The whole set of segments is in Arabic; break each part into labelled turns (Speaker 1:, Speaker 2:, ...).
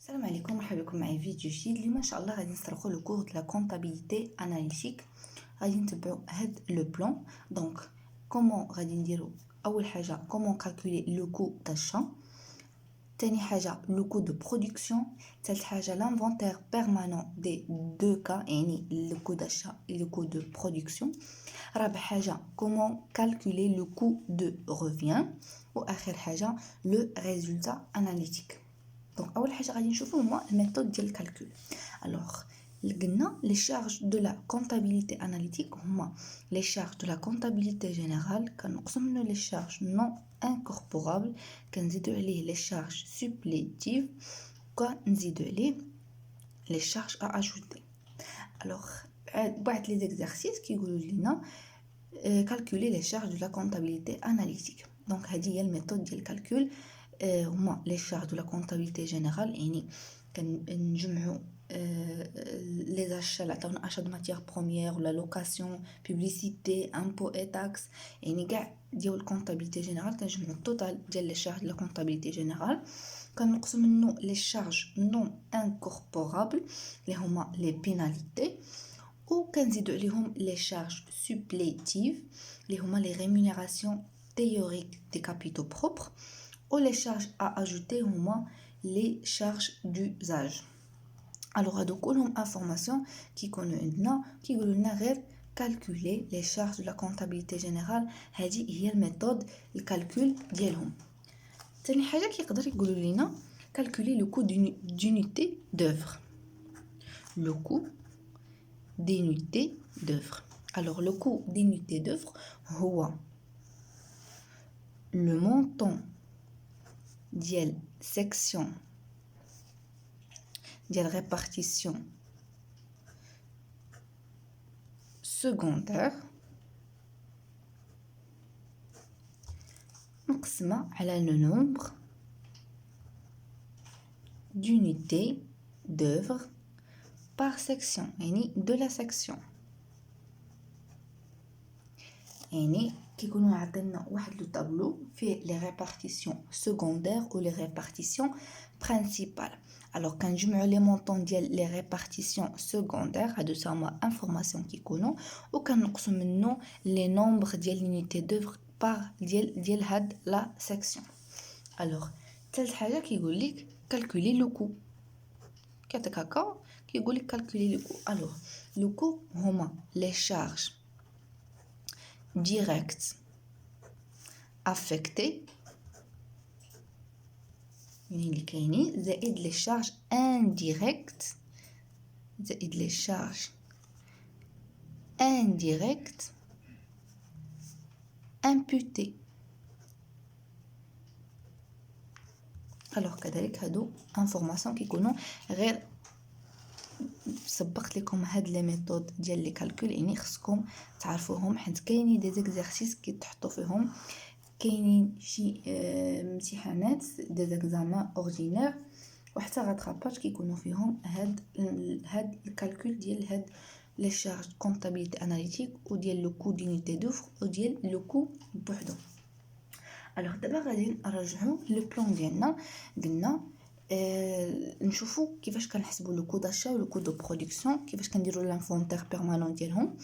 Speaker 1: السلام عليكم، مرحبا بكم معايا فيديو جديد. اليوم ان شاء الله غادي نسترخوا لو كور دو لا كونطابيليتي اناليتيك. غادي نتبعوا هاد لو بلان. دونك كومون غادي نديروا اول حاجه كومون كالكولي لو كو داشا، ثاني حاجه لو كو دو برودكسيون، ثالث حاجه لانفونتير بيرمانون دي دو كا يعني لو كو داشا لو كو دو برودكسيون، رابع حاجه كومون كالكولي لو كو دو ريفيان، واخر حاجه لو ريزولتا اناليتيك. دونك اول حاجه غادي نشوفوا هما الميثود ديال الكالكول. الوغ قلنا لي شارج دو لا كونطابيليتي اناليتيك هما لي شارج دو لا كونطابيليتي جينيرال، كنقسم منه لي شارج نون انكوربورابل، كنزيدو عليه لي شارج سوبليتيف، كنزيدو عليه لي شارج ا اجوتي. الوغ بعد لي زيكزارسيس كيقولوا لنا كالكولي لي شارج دو لا كونطابيليتي اناليتيك. دونك هذه هي الميثود ديال الكالكول. هما لي شارج دو لا كونطابيليتي جينيرال، يعني كنجمعوا لي زاشا اللي عطاونا اشا دو ماتيير بروميير ولا لوكاسيون بوبليسيتي امبو اي تاكس، يعني كاع ديال الكونطابيليتي جينيرال كنجمعوا التوتال ديال لي شارج دو لا كونطابيليتي جينيرال. كنقسم منه لي شارج نون انكوربورابل اللي هما لي بيناليتي، وكنزيدوا عليهم لي شارج سوبليتيف اللي هما لي ريمونيراسيون théorique des capitaux propres, ou les charges à ajouter هما les charges d'usage. alors هادو كلهم informations كيكونوا عندنا كيقولوا لنا غير calculer les charges de la comptabilité générale. هذه هي الميثود الكالكول ديالهم. ثاني حاجه كيقدر يقولوا لنا calculer le coût d'unité d'œuvre. le coût d'unité d'œuvre. alors le coût d'unité d'œuvre هو le montant ديال section ديال répartition secondaire مقسمة على le nombre d'unités d'œuvre par section، يعني de la section. يعني كيكونوا عطينا واحد لو طابلو فيه لي ريبارتيسيون سكوندير و لي ريبارتيسيون برينسيبال. الوغ كنجمعوا لي مونطون ديال لي ريبارتيسيون سكوندير، هادو هما انفورماسيون كيكونوا، وكنقسم منه لي نومبر ديال لونيتي دوفر بار ديال هاد لا سيكسيون. الوغ ثالث حاجه كيقول لك كالكولي لو كو، كيعطيك هكا كيقول لك كالكولي لو كو. الوغ لو كو هما لي شارج direct affecté يعني اللي كاينين زائد لي شارج indirect زائد لي شارج indirect imputé. alors كذلك هادو انفورماسيون كيكونوا غير سبقت لكم هاد لي ميثود ديال لي كالكول، يعني خصكم تعرفوهم حيت كاينين دي زيكزارسيس كيتحطوا فيهم، كاينين شي امتحانات دي زيكزامان اوردينير وحتى غاتراباج كيكونوا فيهم هاد الكالكول ديال هاد لي شارج كونطابيليتي اناليتيك وديال لو كو دونيتي دوفر وديال لو كو بوحدو. الوغ دابا غادي نرجعوا لو بلان ديالنا. قلنا نشوفوا كيفاش كنحسبوا لو كو داشا ولو كو دو برودكسيون، كيفاش كنديروا لانفونتير بيرمانون ديالهم.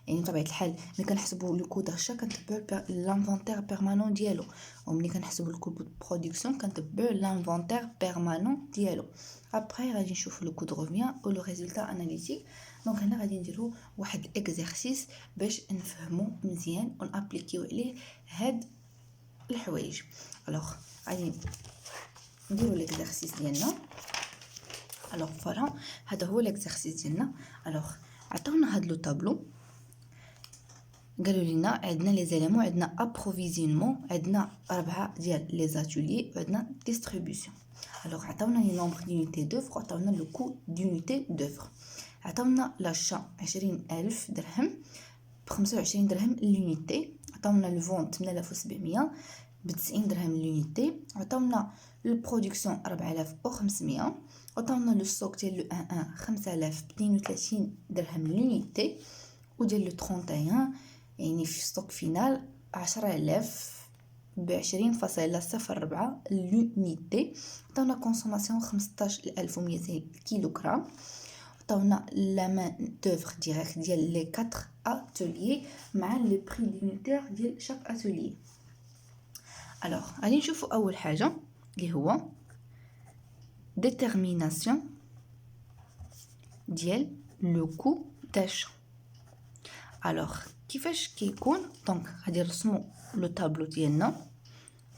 Speaker 1: يعني بطبيعه الحال ملي كنحسبوا لو كو داشا كنتبعوا لانفونتير بيرمانون ديالو، وملي كنحسبوا لو كو دو برودكسيون كنتبعوا لانفونتير بيرمانون ديالو. ابري غادي نشوفوا لو كو دو ريفيان او لو ريزولتا اناليتيك. دونك هنا غادي نديروا واحد الاكزرسيس باش نفهموا مزيان ونابليكيو عليه هاد الحوايج. الوغ غادي نديروا ليكزرسيس ديالنا. الوغ فوالا هذا هو ليكزرسيس ديالنا. الوغ عطاونا هاد لو طابلو، قالوا لنا عندنا لي زيليمون، عندنا ابروفيزيونمون، عندنا 4 ديال لي زاتوليي، وعندنا ديستريبيوسيون. الوغ عطاونا لي نومبر دونيتي دوفر وعطاونا لو كو دونيتي دوفر. عطاونا لاشا 20000 درهم ب 25 درهم لونيتي، عطاونا لو فون 8700 ب 90 درهم لونيتي، عطاونا البرودكسيون 4500، عطاونا لو ستوك ديال لو 11 5000 ب 32 درهم لونيتي، وديال لو 31 يعني في ستوك فينال 10000 ب20.04 l'unité. عطاونا كونسوماسيون 15200 كيلوغرام. عطاونا لا مان دوفر ديريكت ديال لي 4 اتوليي مع لي بري دونيتير ديال شاك اتوليي. الوغ غادي نشوفوا اول حاجه اللي هو détermination ديال لو كو داشا. الوغ كيفاش كيكون؟ دونك غادي نرسمو لو طابلو ديالنا.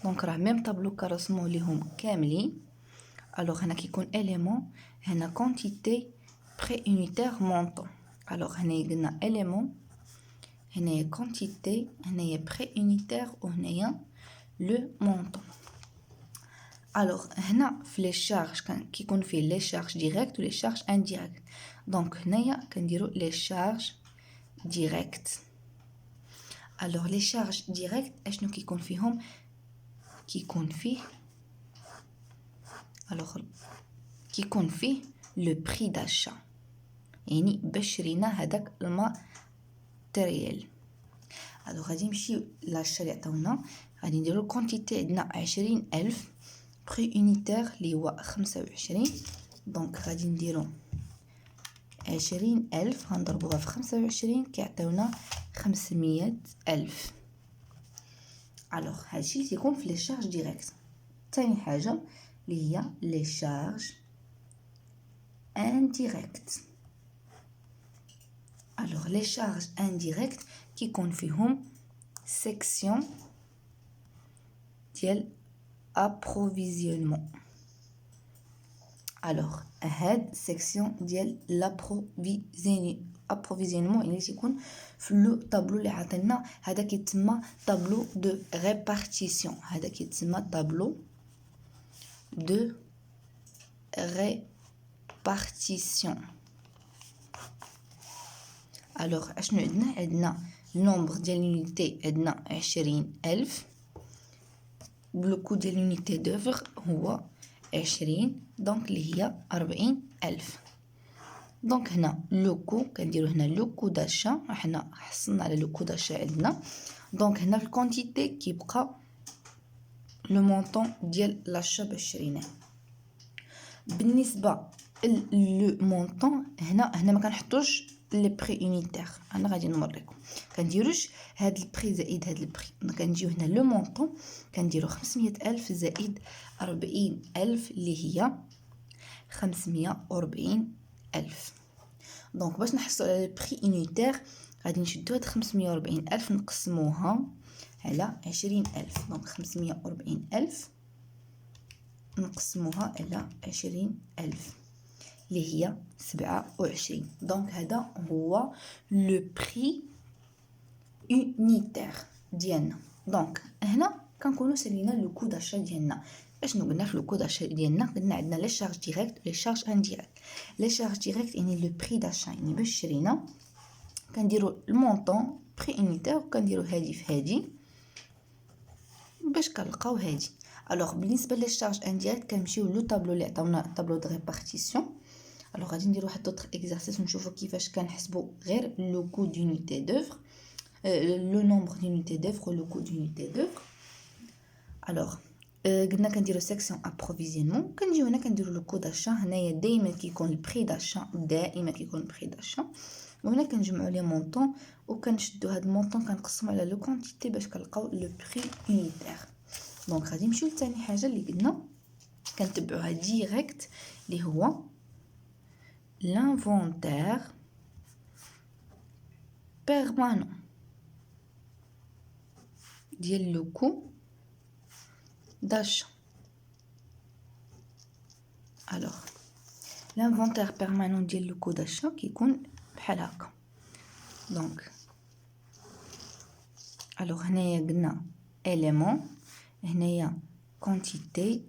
Speaker 1: دونك راه ميم طابلو كنرسموه ليهم كاملين. الوغ هنا كيكون اليمون، هنا كونتيتي، بري يونيتير، مونطون. الوغ هنايا قلنا اليمون، هنايا كونتيتي، هنايا بري يونيتير، وهنايا لو مونطون. الوغ هنا في لي شارج كيكون فيه لي شارج ديريكت و لي شارج انديريكت. دونك هنايا كنديرو لي شارج ديريكت. الوغ لي شارج ديريكت اشنو كيكون فيهم؟ كيكون فيه الوغ كيكون فيه لو بري داشا، يعني باش شرينا هذاك الماتيريال. الوغ غادي نمشيو لاشا اللي عطاونا، غادي نديرو الكونتيتي عندنا 20000، بري يونيتير اللي هو 25. دونك غادي نديرو 20000 غنضربوها في 25 كيعطيونا 500000. الوغ هادشي اللي تيكون في لي شارج ديريكت. ثاني حاجه اللي هي لي شارج انديريكت. الوغ لي شارج انديريكت كيكون فيهم سيكسيون ديال ابروفيزيونمون. الوغ هاد سيكسيون ديال لابروفيزيونمون اللي تيكون في لو طابلو اللي عطينا، هذا كيتسمى طابلو دو ريبارتيسيون. هذا كيتسمى طابلو دو ريبارتيسيون. الوغ اشنو عندنا النومبر ديال لونيتي عندنا 20000، لو كو ديال لونيتي دوفر هو 20، دونك اللي هي 40000. دونك هنا لو كو كنديرو هنا لو كو داشا، حنا حصلنا على لو كو داشا عندنا. دونك هنا في الكونتيتي كيبقى لو مونطون ديال لاشا باش شريناه. بالنسبه لو مونطون هنا ما كنحطوش لي بري يونيتير. انا غادي نوريكم كنديروش هاد البري زائد هاد البري. كنجيو هنا لو مونطون كنديرو 500000 زائد 40000 اللي هي 540000. دونك باش نحصلوا على البري يونيتير غادي نشدو هاد 540000 نقسموها على 20000. دونك 540000 نقسموها على 20000 اللي هي 27. دونك هذا هو لو بري يونيتير ديالنا. دونك هنا كنكونوا سالينا لو كو داشا ديالنا. اشنو قلنا في لو كو داشا ديالنا؟ قلنا عندنا لي شارج ديريكت ولي شارج انديريكت. لي شارج ديريكت يعني لو بري داشا، يعني باش شرينا كنديروا المونطون بري يونيتير وكنديروا هادي في هادي باش كنلقاو هادي. الوغ بالنسبه لي شارج انديريكت كنمشيو لو طابلو اللي عطاونا طابلو دو ريبارتيسيون. الوغ غادي نديرو واحد دوطر اكزرسيس ونشوفوا كيفاش كنحسبوا غير لو كو دونيتي دوفر، لو نومبر دونيتي دوفر لو كو دونيتي دوفر. الوغ قلنا كنديرو سيكسيون ابروفيزيونمون، كنجيو هنا كنديرو لو كو داشا. هنايا دائما كيكون البري داشا، دائما كيكون البري داشا. وهنا كنجمعوا لي مونطون وكنشدو هاد المونطون كنقسمو على لو كونتيتي باش كنلقاو لو بري يونيتير. دونك غادي نمشيو لثاني حاجه اللي قلنا كنتبعوها ديريكت اللي هو l'inventaire permanent ديال لو كو d'achat. alors l'inventaire permanent ديال لو كو d'achat كيكون بحال هكا. دونك alors هنايا قلنا élément، هنايا quantité،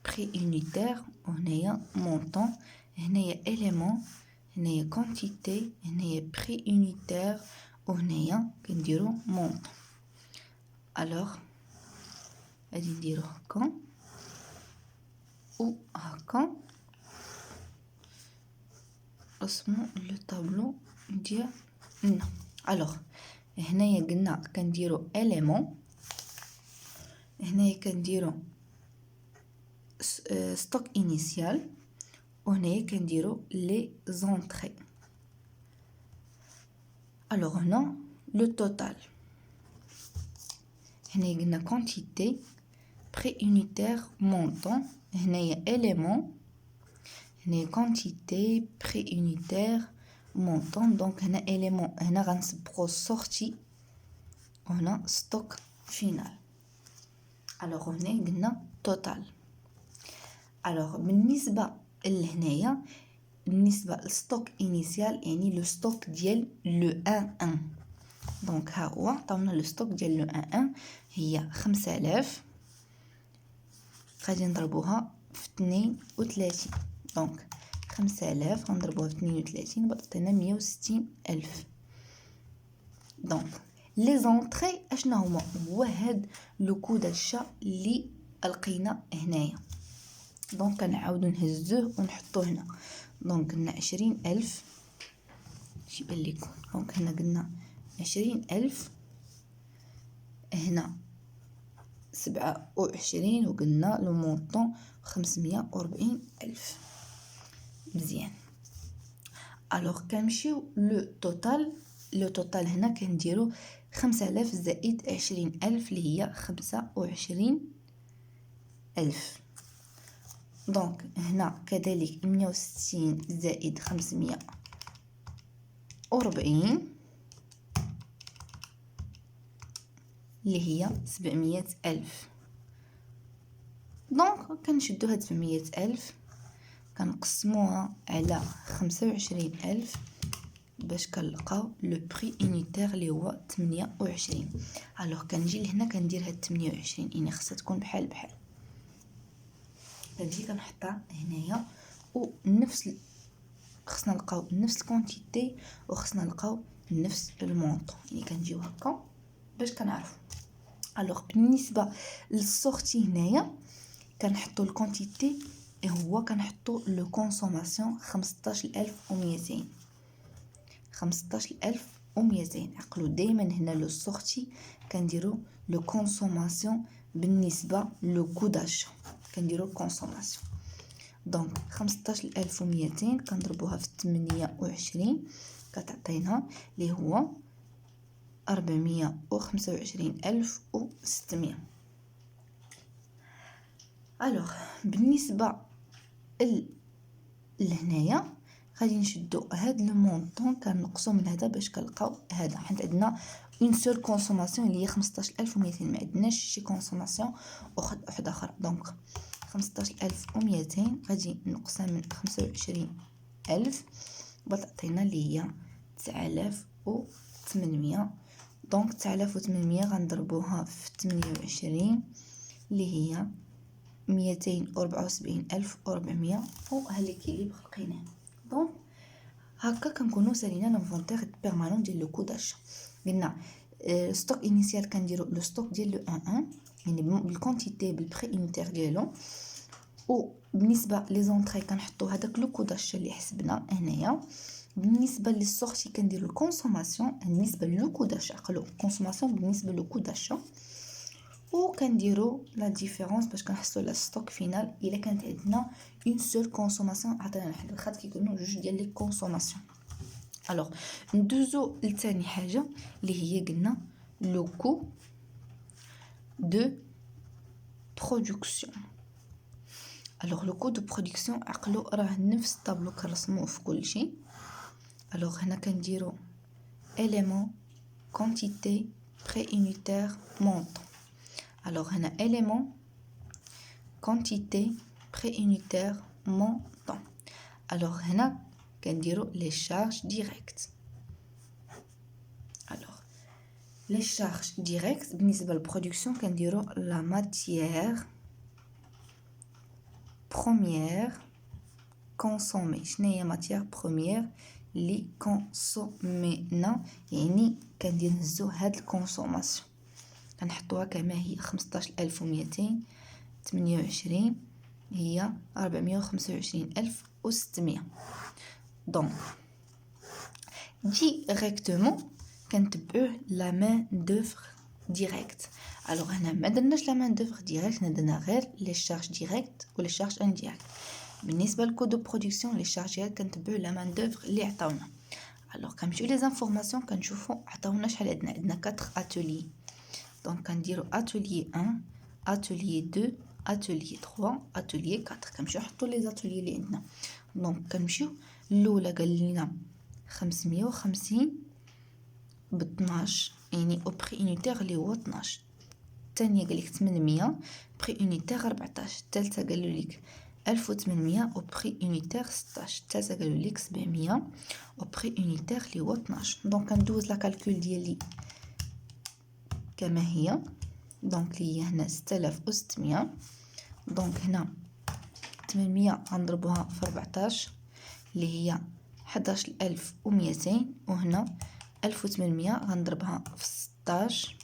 Speaker 1: prix unitaire، وهنايا montant. هنايا élément، هنايا quantité، هنايا prix unitaire، وهنايا كنديرو montant. alors غادي نديرو هكا و هكا رسمو لو طابلو ديالنا. alors هنايا قلنا كنديرو élément، هنايا كنديرو ستوك انيسيال، وهنايا كنديرو لي زونطري. الوغ هنا لو توتال، هنايا قلنا كونتيتي بري يونيتير مونطون، هنايا اليمون، هنايا كونتيتي بري يونيتير مونطون. دونك هنا اليمون، هنا غنسبقو سورتي، وهنا ستوك فينال. الوغ هنا قلنا توتال. الوغ بالنسبه لهنايا، بالنسبه للستوك انيسيال يعني لو ستوك ديال لو 1 دونك ها هو عطاونا لو ستوك ديال لو 1 هي 5000، غادي نضربوها في 32. دونك 5000 غنضربوها في 32 بتعطينا 160000. دونك لي زونطري اشنا هما؟ هو هاد لو كو داشا اللي لقينا هنايا. دونك كنعاودو نهزوه ونحطوه هنا. دونك قلنا 20000 شي يبان لكم. دونك هنا قلنا 20000، هنا 27، وقلنا لو مونطون 540000. مزيان. الوغ كنمشيو لو توتال. لو توتال هنا كنديرو 5000 زائد 20000 اللي هي 25000. دونك هنا كذلك 160 زائد 540 اللي هي 700000. دونك كنشدو هاد 700000 كنقسموها على 25000 باش كنلقاو لو بري يونيتير اللي هو 28. الوغ كنجي لهنا كندير هاد 28 يعني خصها تكون بحال بحال، كنجي كنحطها هنايا، ونفس خصنا نلقاو نفس الكونتيتي وخصنا نلقاو نفس المونطون، يعني كنجيو هكا باش كنعرفوا. الوغ بالنسبه للسورتي هنايا كنحطو الكونتيتي هو كنحطو لو كونسوماسيون 15200. 15200. عقلوا دائما هنا لو سورتي كنديرو لو كونسوماسيون بالنسبه لو كو داشا، كنديرو كونسوماسيون. دونك 15200 كنضربوها في 28 كتعطينا اللي هو 425600. الوغ بالنسبه لهنايا غادي نشدو هاد لو مونطون كنقصو من هذا باش كنلقاو هذا، حيت عندنا اون سول كونسوماسيون اللي هي 15200، ما عندناش شي كونسوماسيون واحده اخرى. دونك 15200 غادي نقصها من 25000 بتعطينا اللي هي 9800. دونك 9800 غنضربوها في 28 اللي هي 274400، وها ليكيليبر لقيناه. دونك هكا كنكونوا سالينا لانفونتير بيرمانون ديال لو كو داشا. قلنا ستوك انيسيال كنديروا لو ستوك ديال لو 1 يعني بالكونتيتي بالبري يونيتير ديالو، وبالنسبه لي زونطري كنحطوا هذاك لو كو داشا اللي حسبنا هنايا. بالنسبه للسورتي كنديروا الكونسوماسيون بالنسبه لو كو داشا، قالوا كونسوماسيون بالنسبه لو كو داشا، وكنديرو لا ديفيرونس باش كنحصلوا على ستوك فينال. الا كانت عندنا اون سول كونسوماسيون عطينا واحد الخط كيكونوا جوج ديال لي كونسوماسيون. الوغ ندوزو لثاني حاجه اللي هي قلنا لو كو دو برودكسيون. الوغ لو كو دو برودكسيون عقلوا راه نفس الطابلو كنرسموه في كل شيء. الوغ هنا كنديرو élément quantité préunitaire montant. Alors هنا élément quantité préunitaire montant. Alors هنا كنديرو les charges directes. Alors les charges directes بالنسبه للبرودكسيون كنديرو la matière première consommée. شنو هي matière première اللي كونسومينا؟ يعني كندير نهزو هاد الكونسوماسيون كنحطوها كما هي 15200 28 هي 425600. دونك ديريكتومون كنتبعوه لا مان دوفر ديريكت. الوغ هنا ما درناش لا مان دوفر ديريكت، هنا درنا غير لي شارج ديريكت و لي شارج انديريكت. بالنسبه للكود دو برودكسيون لي شارج ديريكت كنتبعوا لا مان دوفر اللي عطاونا. الوغ كنمشيو لي زانفورماسيون كنشوفوا عطاونا شحال عندنا 4 اتولي. دونك كنديروا اتولي 1 اتولي 2 اتولي 3 اتولي 4. كنمشيو نحطوا لي زاتولي اللي عندنا. دونك كنمشيو الاولى قال لنا 550 ب 12 يعني او بري يونيتير اللي هو 12. الثانيه قال لك 800 بري يونيتير 14. الثالثه قالوا لك 1800 او بري يونيتير 16. الثالثه قالوا لك 700 او بري يونيتير اللي هو 12. دونك كندوز لا كالكول ديالي كما هي. دونك لي هنا 6600. دونك هنا 800 غنضربوها في 14 اللي هي 11200. وهنا 1800 غنضربها في 16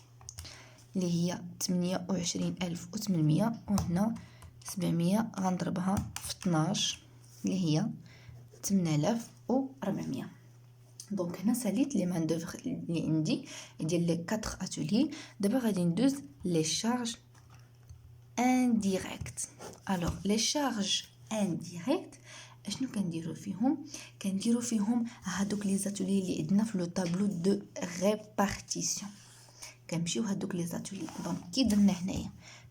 Speaker 1: اللي هي 28800. وهنا 700 غنضربها في 12 اللي هي 8400. دونك هنا ساليت لي مان دوفر اللي عندي ديال لي 4 اتولي. دابا غادي ندوز لي شارج انديريكت. الوغ لي شارج انديريكت اشنو كنديروا فيهم هادوك لي زاتولي اللي عندنا في لو طابلو دو ريبارتيسيون. كنمشيو هادوك لي زاتولي. دونك كي درنا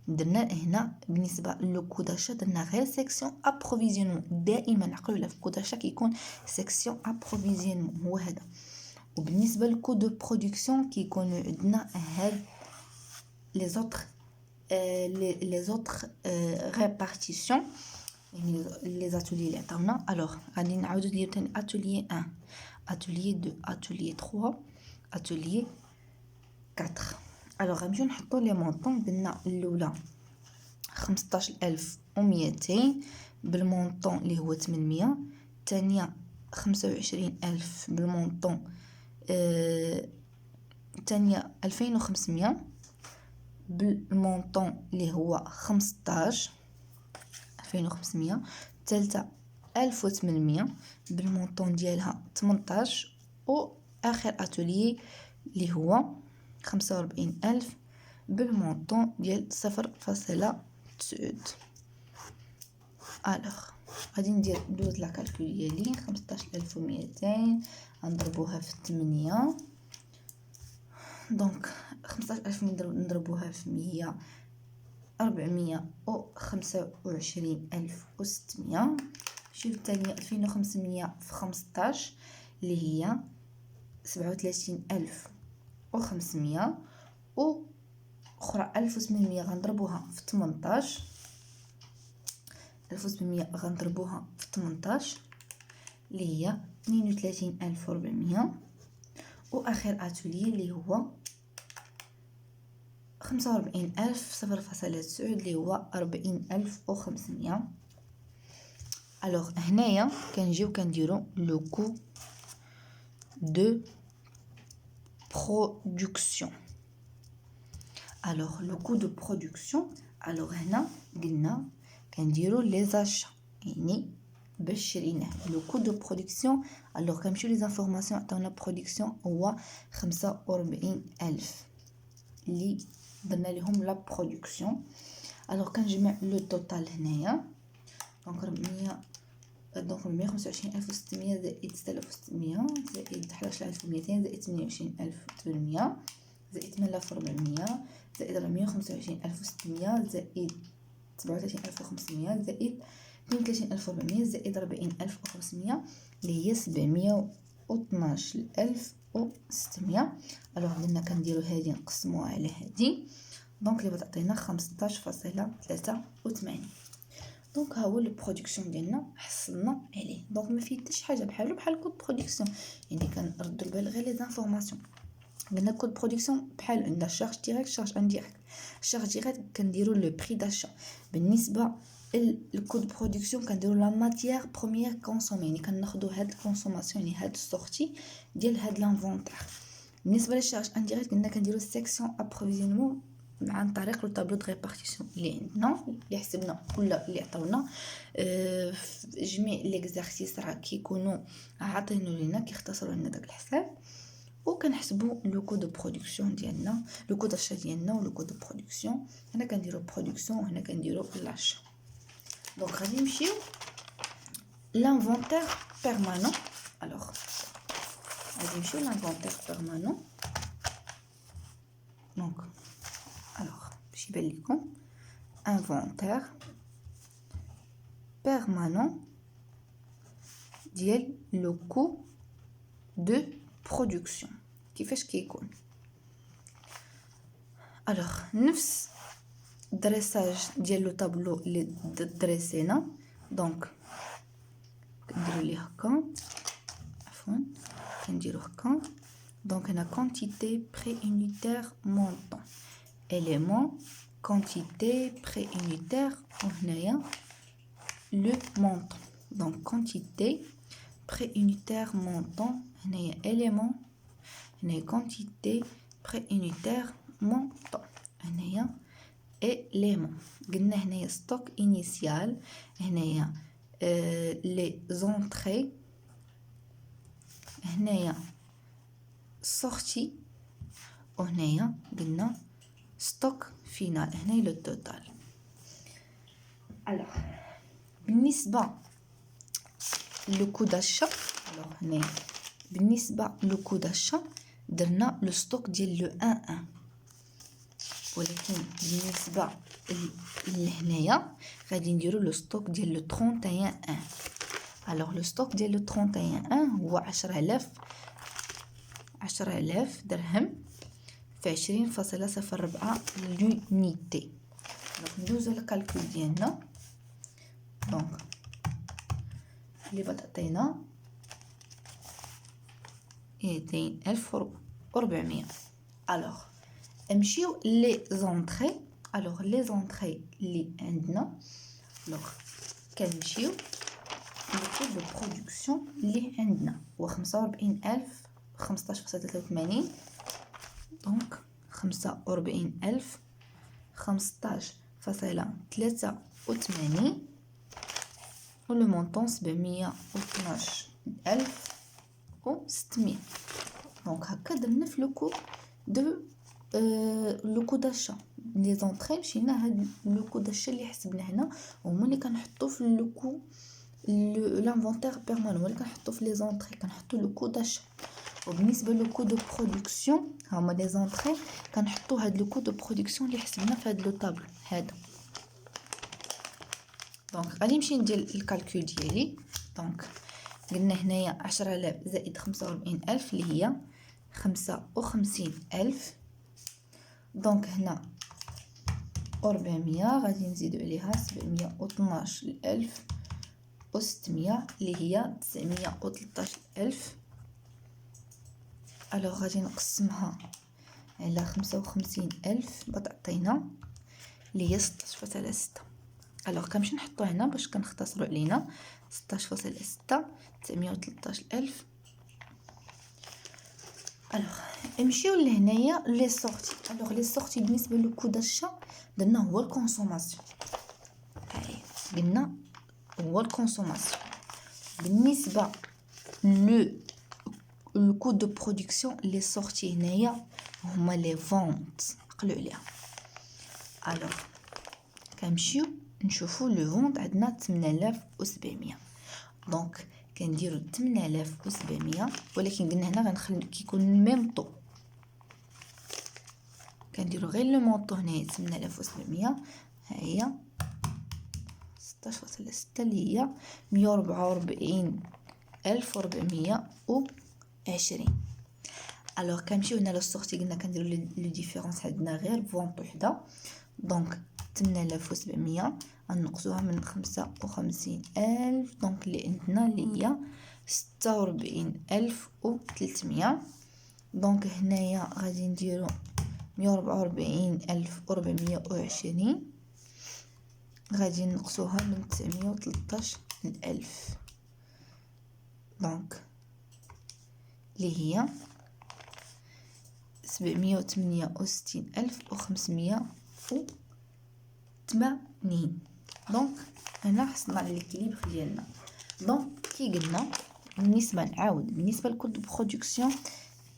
Speaker 1: درنا هنا بالنسبه لو كوداشا درنا غير سيكسيون ابروفيزيونمون. دائما عقلوا على في كوداشا كيكون سيكسيون ابروفيزيونمون هو هذا. وبالنسبه للكود دو برودكسيون كيكونوا عندنا هاد لي زوتر ريبارتيسيون يعني لي زاتولي اللي عطاونا. الوغ غادي نعاودو نديرو تاني اتولي 1 اتولي 2 اتولي 3 اتولي 4. الوغ غنمشيو نحطو لي مونطون. قلنا الاولى 15200 بالمونطون اللي هو 800. الثانيه 25000 بالمونطون الثانيه 2500 بالمونطون اللي هو 15 2500. الثالثه 1800 بالمونطون ديالها 18. واخر اتولي اللي هو 45000 بالمونطون ديال 0.9. الوغ غادي ندوز لا كالكول ديالي 15200 غنضربوها في 8. دونك 15000 نضربوها في 100 425600. شوف الثانيه 2500 في 15 اللي هي 37500. و اخرى 1800 غنضربوها في 18. 1800 غنضربوها في 18 اللي هي 32400. واخر اتولي اللي هو 45000 0.9 اللي هو 40500. الوغ هنايا كنجيو كنديرو لو كو دو برودكسيون. الوغ لو كو دو برودكسيون. الوغ هنا قلنا كنديرو لي زاشا يعني باش شريناه لو كو دو برودكسيون. الوغ كنمشيو لي زانفورماسيون عطاونا برودكسيون هو 45000 اللي درنا لهم لا برودكسيون. الوغ كنجمع لو توتال هنايا. دونك 400 دونك 125600 زائد 6600 زائد 11200 زائد 28800 زائد 8400 زائد 425600 زائد 37500 زائد 32400 زائد 40500 اللي هي 712600. الوغ قلنا كنديرو هادي نقسموها على هادي. دونك اللي تعطينا 15.83. دونك ها هو لو برودكسيون ديالنا حصلنا عليه. دونك ما فيه حتى شي حاجه بحال كود برودكسيون يعني كنردوا البال غير لي زانفورماسيون. قلنا كود برودكسيون بحال عندنا شارج ديريكت شارج انديريكت. شارج ديريكت كنديروا لو بري داشا. بالنسبه الكود برودكسيون كنديروا لا ماتيير بروميير كونسومي يعني كناخذوا هاد الكونسوماسيون يعني هاد السورتي ديال هاد لانفونتير. بالنسبه للشارج انديريكت قلنا كنديروا سيكسيون ابروفيزيونمون عن طريق لو طابلو دو ريبارتيسيون اللي عندنا اللي حسبنا ولا اللي عطاونا في جميع ليكزارسيس راه كيكونوا عاطينو لينا كيختصروا لنا داك الحساب. وكنحسبوا لو كو دو برودكسيون ديالنا، لو كو داشا ديالنا ولو كو دو برودكسيون. هنا كنديروا برودكسيون وهنا كنديروا لاشا. دونك غادي نمشيو l'inventaire permanent. Alors غادي نمشيو l'inventaire permanent. Donc alors باش يبان لكم inventaire permanent ديال لو كو دو برودكسيون كيفاش كيكون. الوغ نفس دريساج ديال لو طابلو اللي دريسينا. دونك كنديروا ليه هكا، عفوا كنديروا هكا. دونك هنا quantité préunitaire montant élément quantité préunitaire وهنايا le montant. donc quantité préunitaire montant هنايا élément هنايا quantité préunitaire montant هنايا élément. قلنا هنايا stock initial هنايا les entrées هنايا sortie وهنايا قلنا stock final هنايا لو توتال. alors بالنسبه لو كو داشا alors هنايا بالنسبه لو كو داشا درنا لو ستوك ديال لو 1 ولكن بالنسبه لهنايا غادي نديرو لو ستوك ديال لو 31 alors لو ستوك ديال لو 31 هو 10000 درهم في 20.04 لونيتي. دونك ندوزو للكالكول ديالنا. دونك اللي بطاطينا 20400. alors نمشيو لي زونطري. alors لي زونطري اللي عندنا alors كنمشيو لو كو دو برودكسيون اللي عندنا هو 45000 15.83. دونك 45000 15.83 ولو مونطون 712600. دونك هكا درنا في لو كو دو لو كو داشا لي زونطري. مشينا هاد لو كو داشا اللي حسبنا هنا هما اللي كنحطو في لو كو لانفونتير بيرمانون اللي كنحطو في لي زونطري كنحطو لو كو داشا. وبالنسبه لو كو دو برودكسيون هما لي زونطري كنحطو هاد لو كو دو برودكسيون اللي حسبنا في هاد لو طابلو هذا. دونك غادي نمشي ندير الكالكول ديالي. دونك قلنا هنايا 10000 زائد 45000 اللي هي 55000. دونك هنا 400 غادي نزيدو عليها 712600 اللي هي 913000. الوغ غادي نقسمها على 55000 بتعطينا اللي هي 16.6. الوغ كنمشي نحطو هنا باش كنختصروا علينا 16.6 913000. الوغ نمشيو لهنايا لي سورتي. الوغ لي سورتي بالنسبه لو كو داشا درنا هو الكونسوماسيون. هاي قلنا هو الكونسوماسيون. بالنسبه لو كو دو برودكسيون لي سورتي هنايا هما لي فونت نقلو عليها. الوغ كنمشيو نشوفو لو فونت عندنا 8700. دونك كنديرو 8700 ولكن قلنا هنا غنخلي كيكون ميم طو كنديرو غير لو مونطو هنايا 8700 ها هي 16.6 اللي هي 144420. الوغ كنمشيو هنا للسورتي قلنا كنديرو لو ديفيرونس عندنا غير فونط وحده. دونك 8700 غنقصوها من 55000 دونك اللي عندنا اللي هي 46300. دونك هنايا غادي نديرو 144420 غادي نقصوها من 913000 دونك اللي هي 768580. دونك هنا حصلنا على ليكيليبر ديالنا. دونك كي قلنا بالنسبه نعاود بالنسبه لكل برودكسيون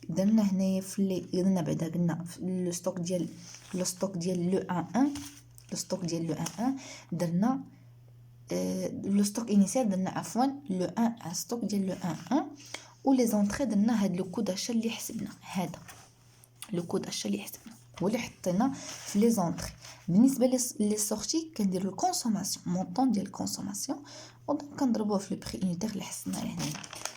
Speaker 1: درنا هنايا في اللي درنا بعدا قلنا لو ستوك ديال لو 11 لو ستوك ديال لو 11 درنا لو ستوك انيسيال درنا عفوا لو 1 ستوك ديال لو 11 و لي زونطري درنا هاد لو كود داشا اللي حسبنا هذا لو كود داشا اللي حسبنا هو اللي حطينا في لي زونطري. بالنسبه لي سورتي كنديروا الكونسوماسيون مونطون ديال الكونسوماسيون ودونك كنضربوه في لو بري يونيتير اللي حسبناه هنايا.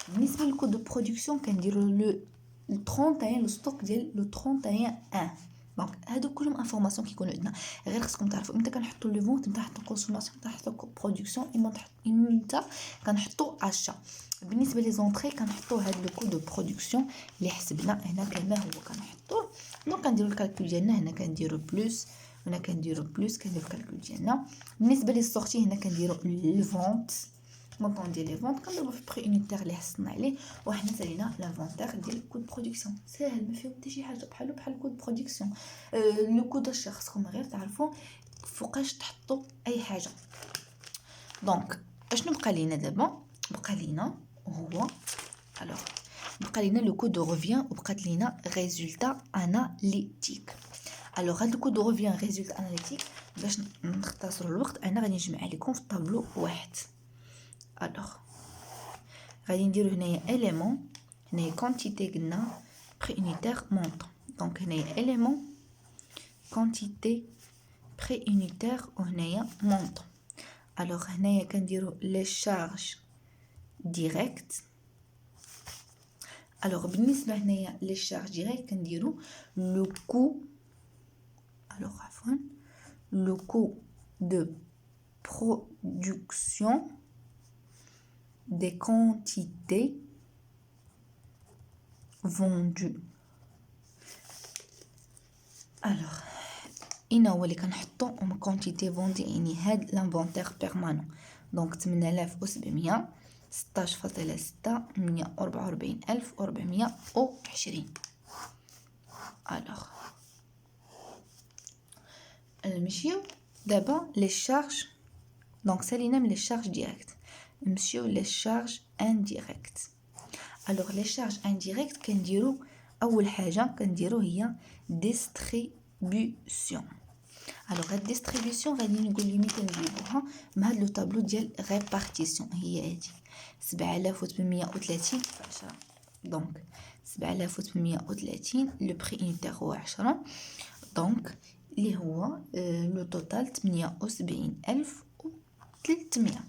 Speaker 1: بالنسبه للكود دو برودكسيون كنديروا لو 31 لو ستوك ديال لو 31 1. دونك هادو كلهم انفورماسيون كيكونوا عندنا غير خصكم تعرفوا امتى كنحطوا لو فونت امتى نحطوا كونسوماسيون امتى نحطوا برودكسيون امتى كنحطوا اشا. بالنسبه لي زونطري كنحطوا هاد لو كود دو برودكسيون اللي حسبنا هنا كما هو كنحطوه. دونك كنديروا الكالكول ديالنا هنا كنديروا بلس هنا كنديروا بلس كنديروا الكالكول ديالنا. بالنسبه لي سورتي هنا كنديروا الفونت مونطون ديال لي فونت كنضربوا في بري يونيتير اللي حسبنا عليه وحنا سالينا لانفونتير ديال كود برودكسيون. ساهل ما فيه حتى شي حاجه بحال كود برودكسيون. لو كود خصكم غير تعرفوا فوقاش تحطوا اي حاجه. دونك اشنو بقى لينا دابا؟ بقى لينا هو الوغ بقى لينا لو كود دو ريفيان وبقات لينا ريزولتا اناليتيك. الوغ هاد الكود دو ريفيان ريزولتا اناليتيك باش نختصروا الوقت انا غادي نجمع عليكم في الطابلو واحد. الوغ غادي نديرو هنايا اليمون هنايا كونتيتي قلنا بري يونيتير مونطون. دونك هنايا اليمون كونتيتي بري يونيتير وهنايا مونطون. الوغ هنايا كنديرو لي شارج ديريكت. الوغ بالنسبه هنايا لي شارج ديريكت كنديرو لو كو الوغ عفوا لو كو دو production des quantités vendues. alors هنا هو اللي كنحطو quantité vendue يعني هاد لانفونتير بيرمانون. دونك 8700 16.6 144420. alors نمشيو دابا لي شارج. دونك سالينا من لي شارج ديريكت نمشيو لي شارج انديريكت. الوغ لي شارج انديريكت كنديرو اول حاجه كنديرو هي ديستريبيوسيون. الوغ هاد ديستريبيوسيون غادي نقول لي متى نجيبوها مع هاد لو طابلو ديال ريبارتيسيون هي هادي 7830 في 10. دونك 7830 لو بري يونيتير هو 10 دونك اللي هو لو توتال 78300.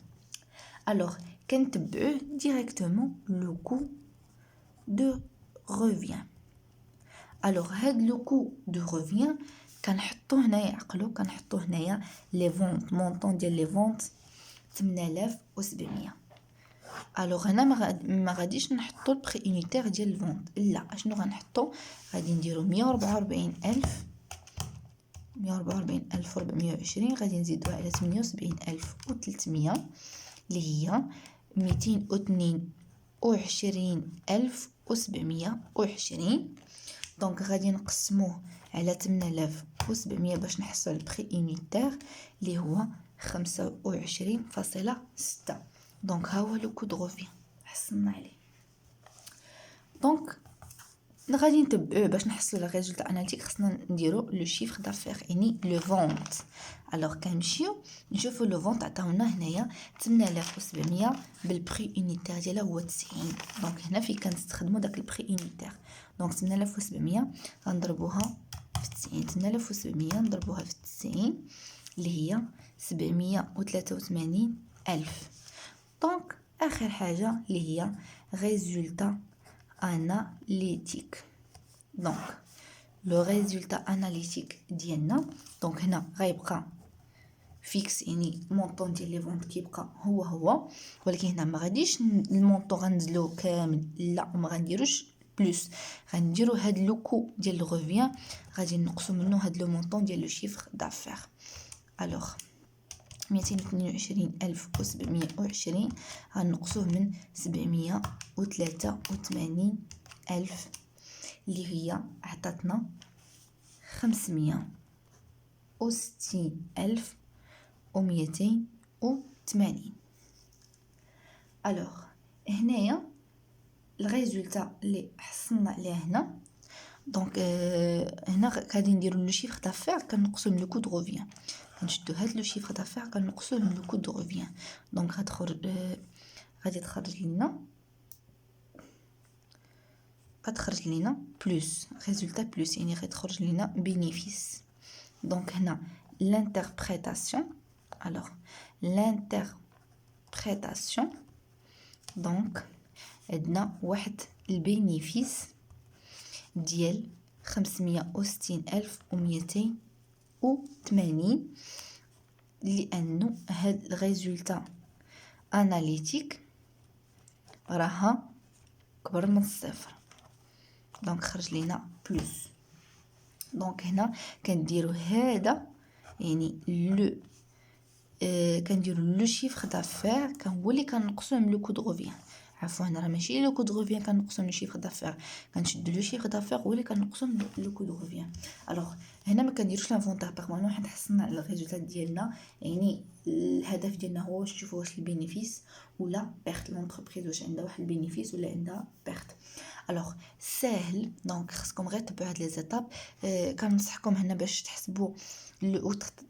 Speaker 1: الوغ كنتبعوه ديريكتومون لو كو دو ريفيان. الوغ هاد لو كو دو ريفيان كنحطو هنايا عقلو كنحطو هنايا لي فونت مونطون ديال لي فونت 8700. الوغ هنا ما غاديش نحطو البري يونيتير ديال الفونت لا اشنو غنحطو غادي نديرو 144420 غادي نزيدوها على 78300 اللي هي 222720. دونك غادي نقسموه على 8700 باش نحصل البري يونيتير اللي هو 25.6. دونك ها هو لو كود روفي حصلنا عليه. دونك غادي نتبعوه باش نحصلوا لا ريزولتا اناليتيك خصنا نديرو لو شيفر دافير يعني لو فونت. الوغ كنمشيو نشوفوا لو فونت عطاونا هنايا 8700 بالبري يونيتير ديالها هو 90. دونك هنا فين كنستخدموا داك البري يونيتير. دونك 8700 غنضربوها في 90 8700 نضربوها في 90 اللي هي 783000. دونك اخر حاجه اللي هي ريزولتا اناليتيك. دونك لو ريزولتا اناليتيك ديالنا دونك هنا غيبقى فيكس يعني المونطون ديال لي فونت كيبقى هو ولكن هنا ما غاديش المونطون غنزلو كامل لا وما غنديروش بلس غنديرو هاد لو كو ديال لو ريفيان غادي نقصو منه هاد لو مونطون ديال لو شيفر دافير. الوغ 222720 غنقصوه من 783000 اللي هي عطاتنا 560280. الوغ هنايا الريزولتا اللي حصلنا عليه هنا. دونك هنا غادي نديرو لو شيفر دافير كنقصو من لو كو دو روفيان، كنشدو هاد لو شيفر دافير كنقصوه من لو كو دو روفيان. دونك غادي تخرج لينا بلوس ريزولتا بلوس، يعني غتخرج لينا بينيفيس. دونك هنا l'interprétation. alors l'interprétation دونك عندنا واحد البينيفيس ديال 560280 لانه هاد الريزولتا اناليتيك راها كبر من الصفر. دونك خرج لينا بلوس. دونك هنا كنديرو هذا يعني لو كنديرو لو شيفر دافير هو اللي كنقصوه من لو كو دو روفيان. عفوا راه ماشي لو كو دو روفيان كنقصو من لو شيفر دافير، كنشدو لو شيفر دافير هو اللي كنقصو من لو كو دو روفيان. الوغ هنا ما كنديروش لانفونتير بيرمانون حيت حصلنا على الريزولطات ديالنا، يعني الهدف ديالنا هو واش نشوفو واش البينيفيس ولا بيرت لونتربريز، واش عندها واحد البينيفيس ولا عندها بيرت. الوغ ساهل. دونك خصكم غير تبعوا هاد لي زيتاب. كنصحكم هنا باش تحسبوا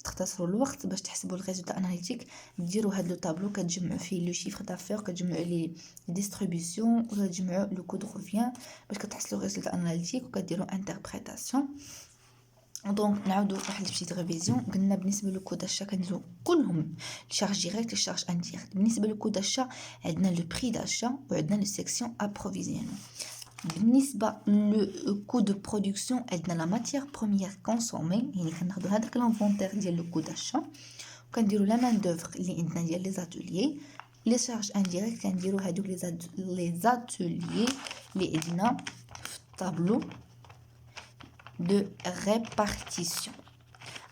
Speaker 1: تختصروا الوقت باش تحسبوا الريزولطا اناليتيك، ديروا هاد لو طابلو كتجمعوا فيه لو شيفر دافير، كتجمعوا لي ديستريبيسيون ولا تجمعوا لو كو دو روفيان باش كتحصلوا الريزولطا اناليتيك وكديروا انتربريتاسيون. دونك نعاودوا واحد بيتيت ريفيزيون. قلنا بالنسبه للكو داشا كنديروا كلهم شارج ديريكت للشارج انديريكت. بالنسبه للكو داشا عندنا لو بري داشا وعندنا لو سيكسيون ابروفيزيونمون. بالنسبه لو كو دو برودكسيون عندنا لا ماتيير بروميير كونسومي، يعني كناخذوا هذاك لانفونتير ديال لو كو داشا وكنديروا لا مان دوفر اللي عندنا ديال لي زاتوليي. لي شارج انديريكت كنديروا هادوك لي زاتوليي اللي عندنا في الطابلو de répartition.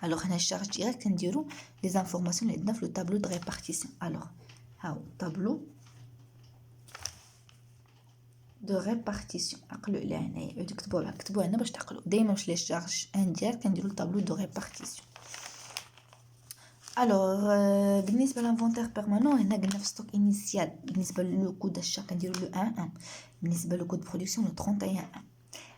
Speaker 1: Alors هنا charge direct كنديرو les informations اللي عندنا في le tableau de répartition. alors هاو tableau de répartition. عقلوا على هنايا عاودوا كتبوا هنا باش تعقلوا دائما واش لي charge indirect كنديرو tableau de répartition. alors بالنسبه للانفونتير بيرمانون هنا قلنا في ستوك انيسيال بالنسبه للو كود داشا كنديرو لو 1 بالنسبه للو كود برودكسيون لو 31.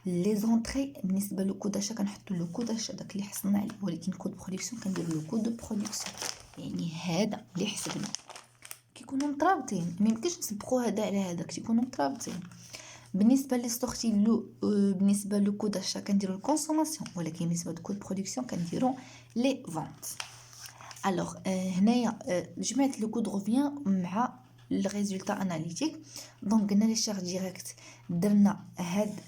Speaker 1: لي زونطري بالنسبه لو كود داشا كنحطوا لو كود داشا داك اللي حصلنا عليه، ولكن كود برودكسيون كنديروا لو كود دو برودكسيون، يعني هذا اللي حسبنا كيكونوا مترابطين، ما يمكنش نسبقوا هذا على هذاك، تيكونوا مترابطين. بالنسبه لي ستورتي بالنسبه لو كود داشا كنديروا الكونسوماسيون، ولكن بالنسبه لو كود برودكسيون كنديروا لي فونت. الوغ هنايا جمعت لو كود روفيان مع الريزولطا اناليتيك. دونك قلنا لي شارج ديريكت درنا هاد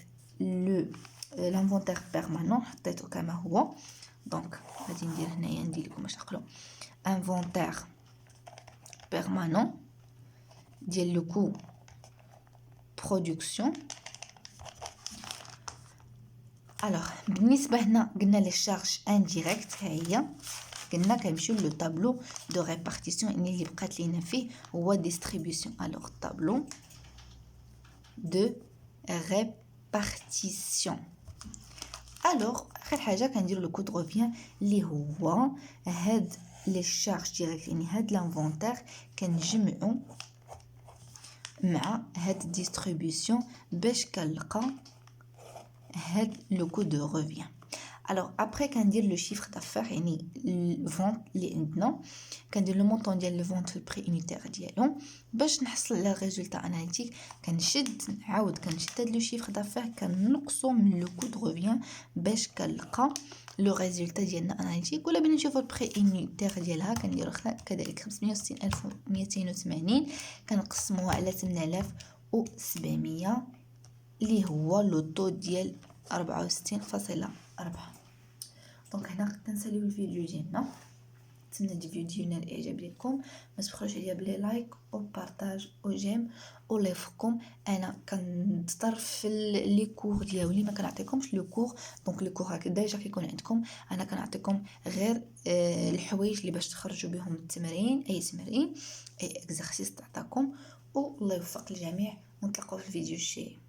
Speaker 1: l'inventaire permanent حطيته كما هو. دونك غادي ندير هنايا ندير لكم باش تعقلوا inventaire permanent ديال لو كو برودكسيون. الوغ بالنسبه هنا قلنا لي شارج انديريكت ها هي، قلنا كنمشيو لو طابلو دو ريبارتيسيون اللي بقات لينا فيه هو ديستريبيسيون. الوغ طابلو دو répartition. alors اخر حاجه كنديروا لو كود روفيان اللي هو هاد لي شارج ديريكت، يعني هاد لانفونتير كنجمعوا مع هاد ديستريبيسيون باش كنلقى هاد لو كود دو روفيان. alors après كندير لو شيفر دافير يعني الفونت اللي عندنا، كندير لو مونطون ديال لو فونت في البري يونيتير ديالو باش نحصل على الريزولطا اناليتيك. كنشد هاد لو شيفر دافير كنقصو من لو كود روفيان باش كنلقى لو ريزولطا ديالنا اناليتيك. ولا بغينا نشوفو البري يونيتير ديالها كنديرو كذلك 560280 كنقسموها على 8700 اللي هو لو طو ديال 64.4. دونك هنا كنساليو الفيديو ديالنا. نتمنى الفيديو ديالنا الاعجاب ديالكم، ما تبخلوش عليا بلي لايك او بارطاج او جيم او ليفكم. انا كنضطر في لي كور ديالي ما كنعطيكمش لو كور، دونك لو كور هكا ديجا كيكون عندكم، انا كنعطيكم غير الحوايج اللي باش تخرجوا بهم التمرين، اي تمرين اي اكزرسيس تعطاكم. والله يوفق الجميع ونتلاقاو في الفيديو الجاي.